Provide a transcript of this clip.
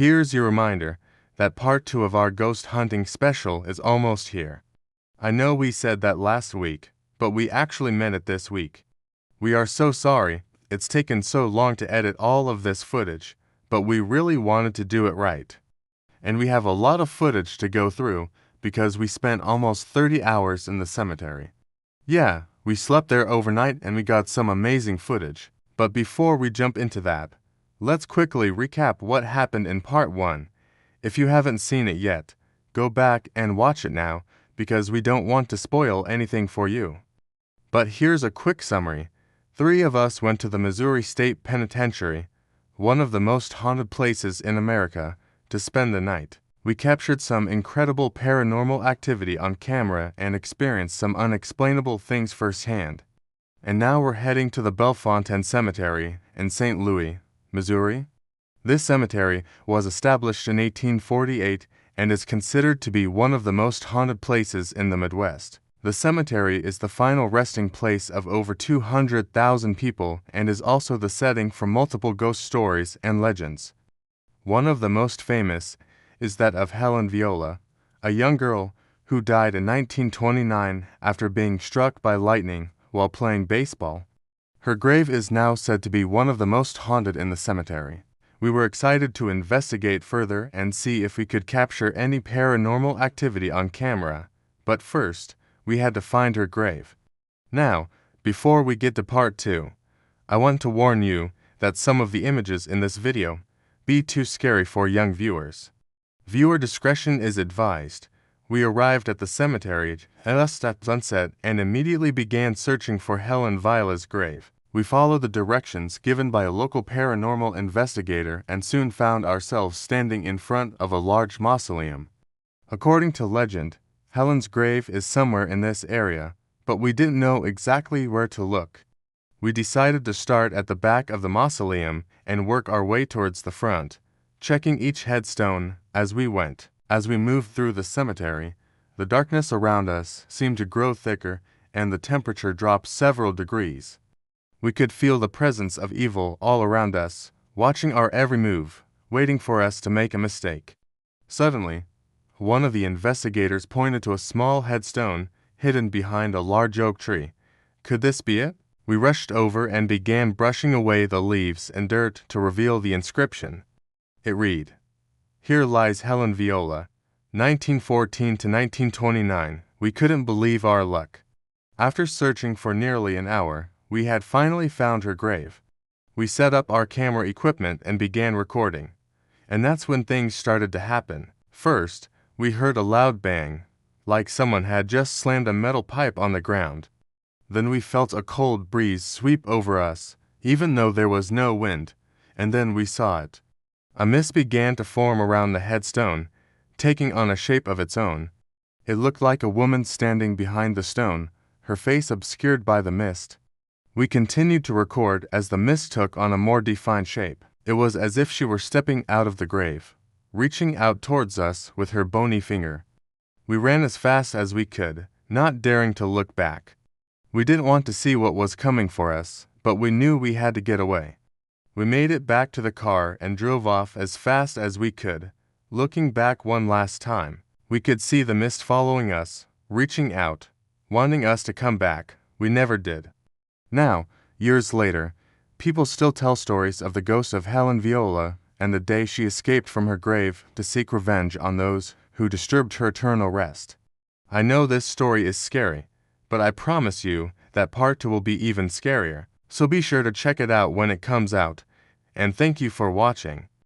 Here's your reminder that part 2 of our ghost hunting special is almost here. I know we said that last week, but we actually meant it this week. We are so sorry it's taken so long to edit all of this footage, but we really wanted to do it right. And we have a lot of footage to go through because we spent almost 30 hours in the cemetery. Yeah, we slept there overnight and we got some amazing footage. But before we jump into that, let's quickly recap what happened in part 1. If you haven't seen it yet, go back and watch it now because we don't want to spoil anything for you. But here's a quick summary. 3 of us went to the Missouri State Penitentiary, one of the most haunted places in America, to spend the night. We captured some incredible paranormal activity on camera and experienced some unexplainable things firsthand. And now we're heading to the Bellefontaine Cemetery in St. Louis, Missouri. This cemetery was established in 1848 and is considered to be one of the most haunted places in the Midwest. The cemetery is the final resting place of over 200,000 people and is also the setting for multiple ghost stories and legends. One of the most famous is that of Helen Viola, a young girl who died in 1929 after being struck by lightning while playing baseball. Her grave is now said to be one of the most haunted in the cemetery. We were excited to investigate further and see if we could capture any paranormal activity on camera, but first, we had to find her grave. Now, before we get to part 2, I want to warn you that some of the images in this video be too scary for young viewers. Viewer discretion is advised. We arrived at the cemetery just at sunset and immediately began searching for Helen Viola's grave. We followed the directions given by a local paranormal investigator and soon found ourselves standing in front of a large mausoleum. According to legend, Helen's grave is somewhere in this area, but we didn't know exactly where to look. We decided to start at the back of the mausoleum and work our way towards the front, checking each headstone as we went. As we moved through the cemetery, the darkness around us seemed to grow thicker and the temperature dropped several degrees. We could feel the presence of evil all around us, watching our every move, waiting for us to make a mistake. Suddenly, one of the investigators pointed to a small headstone hidden behind a large oak tree. Could this be it? We rushed over and began brushing away the leaves and dirt to reveal the inscription. It read, "Here lies Helen Viola, 1914 to 1929. We couldn't believe our luck. After searching for nearly an hour, we had finally found her grave. We set up our camera equipment and began recording. And that's when things started to happen. First, we heard a loud bang, like someone had just slammed a metal pipe on the ground. Then we felt a cold breeze sweep over us, even though there was no wind, and then we saw it. A mist began to form around the headstone, taking on a shape of its own. It looked like a woman standing behind the stone, her face obscured by the mist. We continued to record as the mist took on a more defined shape. It was as if she were stepping out of the grave, reaching out towards us with her bony finger. We ran as fast as we could, not daring to look back. We didn't want to see what was coming for us, but we knew we had to get away. We made it back to the car and drove off as fast as we could. Looking back one last time, we could see the mist following us, reaching out, wanting us to come back. We never did. Now, years later, people still tell stories of the ghost of Helen Viola and the day she escaped from her grave to seek revenge on those who disturbed her eternal rest. I know this story is scary, but I promise you that part 2 will be even scarier, so be sure to check it out when it comes out, and thank you for watching.